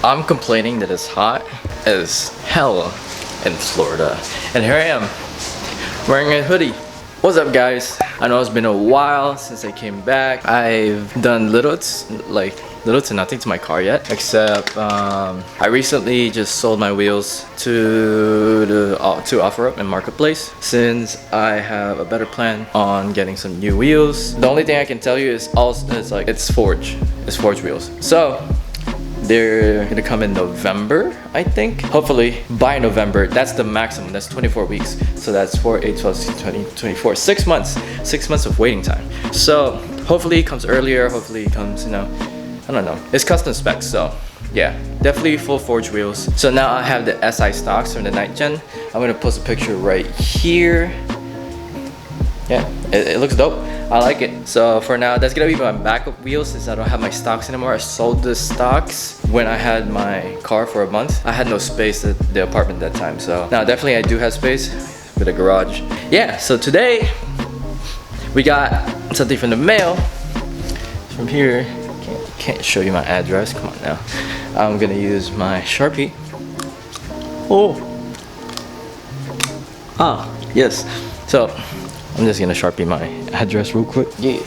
I'm complaining that it's hot as hell in Florida, and here I am wearing a hoodie. What's up, guys? I know it's been a while since I came back. I've done little to nothing to my car yet, except I recently just sold my wheels to OfferUp and Marketplace, since I have a better plan on getting some new wheels. The only thing I can tell you is it's forged wheels. So they're gonna come in November, I think. Hopefully by November. That's the maximum. That's 24 weeks. So that's 4, 8, 12, 16, 20, 24. 6 months. 6 months of waiting time. So hopefully it comes earlier. Hopefully it comes, you know, I don't know. It's custom specs, so yeah, definitely full forged wheels. So now I have the SI stocks from the 9th gen. I'm gonna post a picture right here. Yeah, it looks dope. I like it. So for now, that's gonna be my backup wheels since I don't have my stocks anymore. I sold the stocks when I had my car for a month. I had no space at the apartment that time. So now definitely I do have space with a garage. Yeah, so today we got something from the mail. From here, can't show you my address. Come on now. I'm gonna use my Sharpie. Oh. Ah, yes. So I'm just gonna Sharpie my address real quick. Yeah.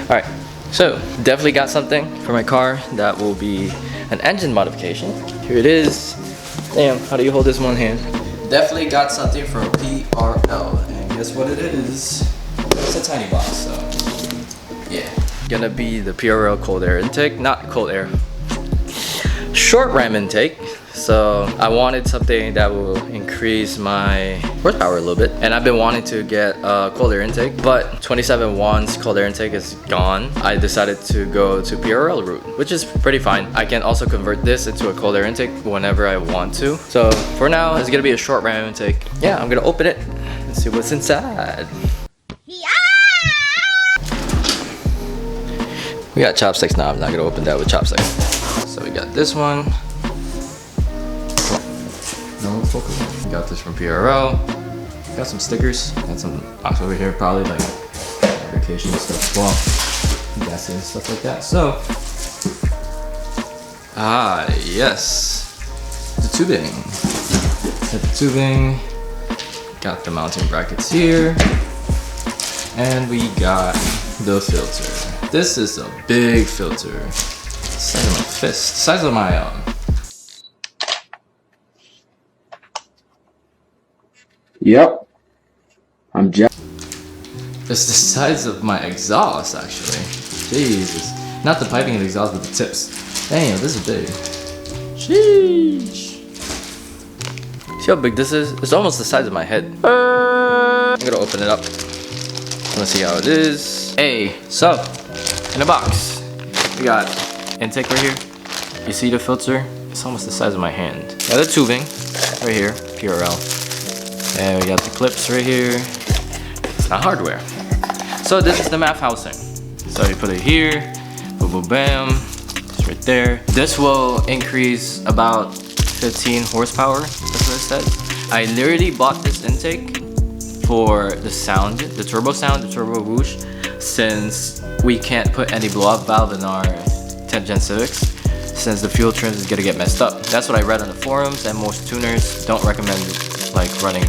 Alright, so definitely got something for my car that will be an engine modification. Here it is. Damn, how do you hold this in one hand? Definitely got something from PRL, and guess what it is? It's a tiny box, so yeah. Gonna be the PRL cold air intake, not cold air, short ram intake. So I wanted something that will increase my horsepower a little bit, and I've been wanting to get a cold air intake, but 27 watts cold air intake is gone. I decided to go to PRL route, which is pretty fine. I can also convert this into a cold air intake whenever I want to. So for now, it's gonna be a short ram intake. Yeah, I'm gonna open it and see what's inside. We got chopsticks now. I'm not gonna open that with chopsticks. So we got this one. No focus. Got this from PRL. Got some stickers. Got some box over here, probably like vacation stuff as well, gasoline stuff like that. So, yes, the tubing. Got the tubing. Got the mounting brackets here, and we got the filter. This is a big filter. The size of my fist. The size of my Yep. I'm Jack. It's the size of my exhaust, actually. Jesus. Not the piping of the exhaust, but the tips. Damn, this is big. Sheesh. See how big this is? It's almost the size of my head. I'm gonna open it up. Let's see how it is. Hey, so, in the box, we got intake right here. You see the filter? It's almost the size of my hand. Got the tubing right here, PRL. And we got the clips right here. It's not hardware. So this is the MAF housing. So you put it here, boom, boom, bam. It's right there. This will increase about 15 horsepower. That's what it says. I literally bought this intake for the sound, the turbo sound, the turbo whoosh, since we can't put any blow-up valve in our 10th gen Civics, since the fuel trim is gonna get messed up. That's what I read on the forums, and most tuners don't recommend like running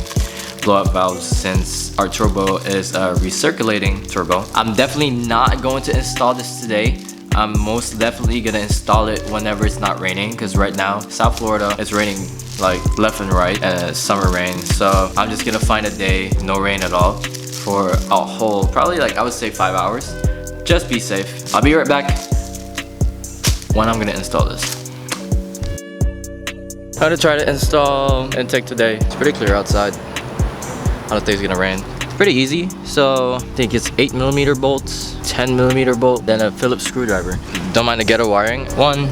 blow-up valves since our turbo is a recirculating turbo. I'm definitely not going to install this today. I'm most definitely gonna install it whenever it's not raining, because right now, South Florida, it's raining like left and right, summer rain. So I'm just gonna find a day, no rain at all, for a whole, probably like I would say 5 hours. Just be safe. I'll be right back when I'm gonna install this. I'm gonna try to install intake today. It's pretty clear outside. I don't think it's gonna rain. It's pretty easy. So I think it's 8mm bolts, 10mm bolt, then a Phillips screwdriver. Don't mind the ghetto wiring. 1,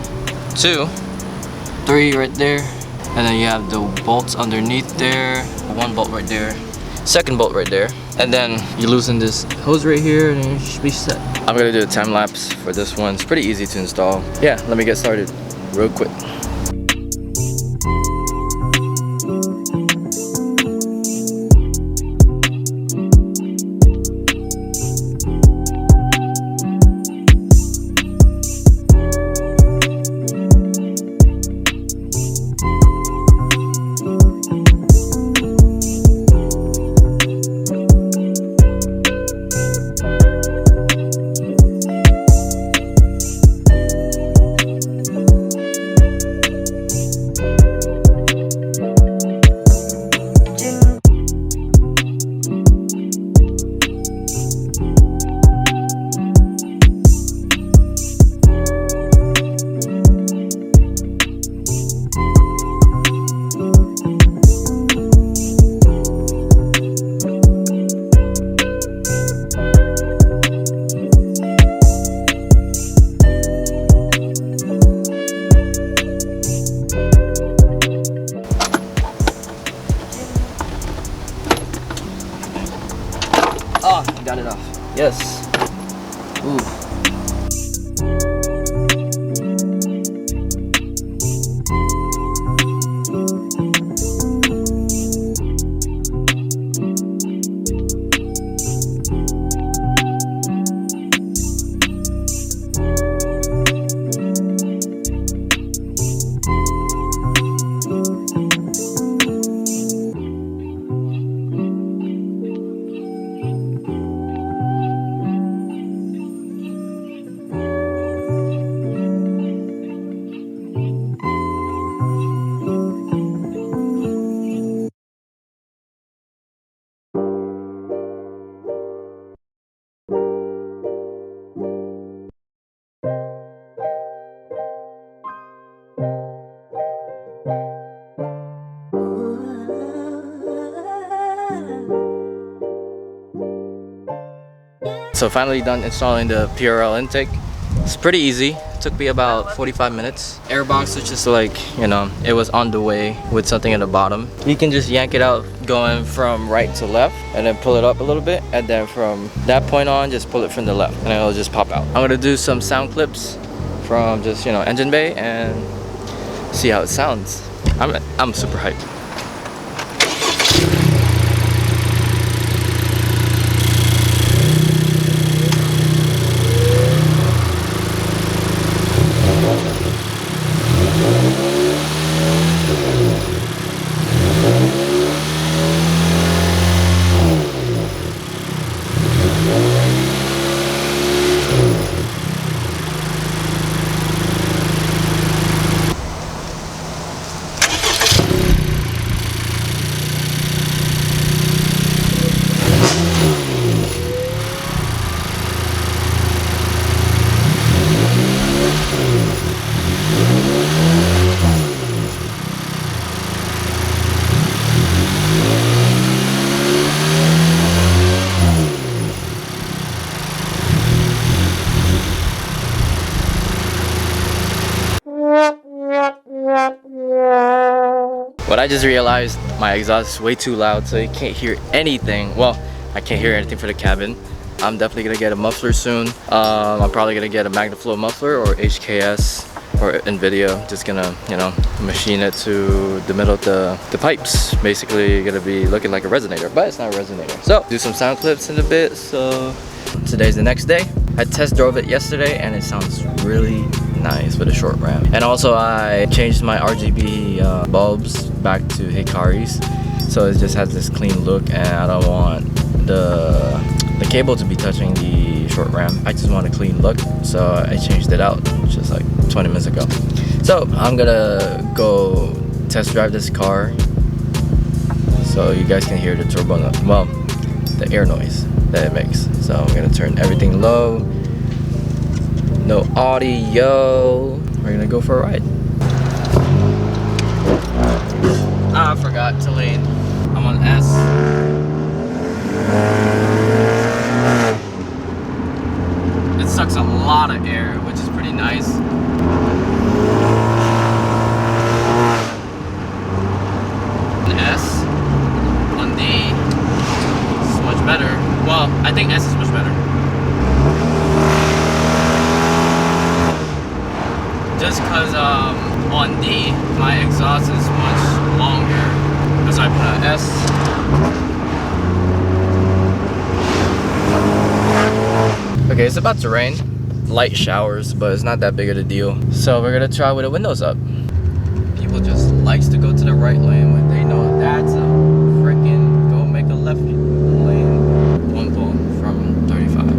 2, 3 right there. And then you have the bolts underneath there. 1 bolt right there. 2nd bolt right there. And then you loosen this hose right here and you should be set. I'm gonna do a time lapse for this one. It's pretty easy to install. Yeah, let me get started real quick. So finally done installing the PRL intake. It's pretty easy. It took me about 45 minutes. Airbox was just like, you know, it was on the way with something at the bottom. You can just yank it out going from right to left and then pull it up a little bit, and then from that point on just pull it from the left and it'll just pop out. I'm gonna do some sound clips from just, you know, engine bay and see how it sounds. I'm super hyped. What I just realized, my exhaust is way too loud, so you can't hear anything. Well, I can't hear anything for the cabin. I'm definitely gonna get a muffler soon. I'm probably gonna get a MagnaFlow muffler or HKS or NVIDIA. Just gonna, you know, machine it to the middle of the pipes. Basically gonna be looking like a resonator, but it's not a resonator. So, do some sound clips in a bit. So, today's the next day. I test drove it yesterday and it sounds really nice with a short ramp. And also I changed my RGB bulbs back to Hikari's, so it just has this clean look, and I don't want the cable to be touching the short ramp. I just want a clean look, so I changed it out just like 20 minutes ago. So I'm gonna go test drive this car so you guys can hear the turbo, well, the air noise that it makes. So I'm gonna turn everything low, no audio. We're gonna go for a ride. I forgot to lean. I'm on S. It sucks a lot of air, which is pretty nice. On S. On D. It's much better. Well, I think S is much better. Just because on D, my exhaust is much longer. That's why I put an S. Okay, it's about to rain. Light showers, but it's not that big of a deal. So we're gonna try with the windows up. People just likes to go to the right lane when they know that's a freaking go make a left lane. One pull from 35.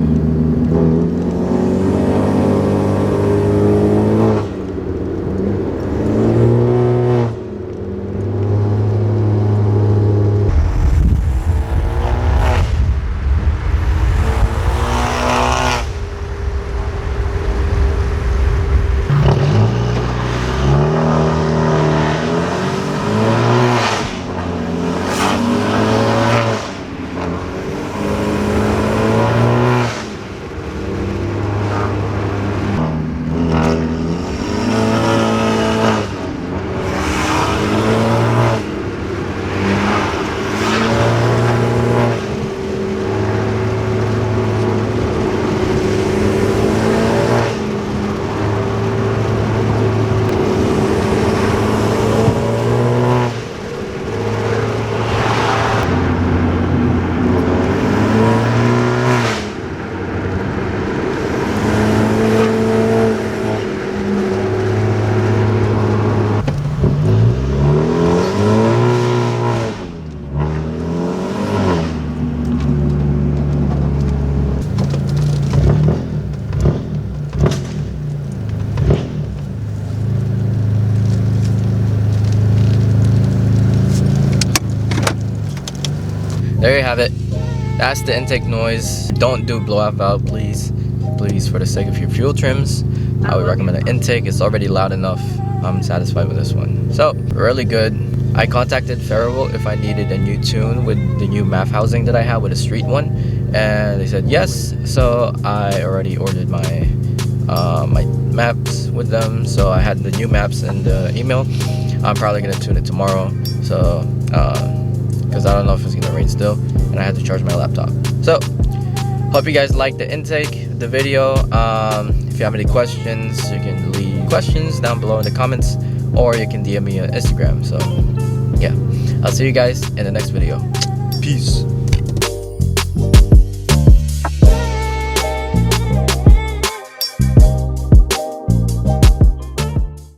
There you have it. That's the intake noise. Don't do blowout valve, please. Please, for the sake of your fuel trims. I would recommend an Intake. It's already loud enough. I'm satisfied with this one. So really good. I contacted Farival if I needed a new tune with the new MAF housing that I have with a street one, and they said yes. So I already ordered my my maps with them. So I had the new maps in the email. I'm probably gonna tune it tomorrow. So because I don't know if it's gonna rain still, and I had to charge my laptop. So hope you guys liked the intake, the video. If you have any questions, you can leave questions down below in the comments, or you can DM me on Instagram. So yeah, I'll see you guys in the next video. Peace.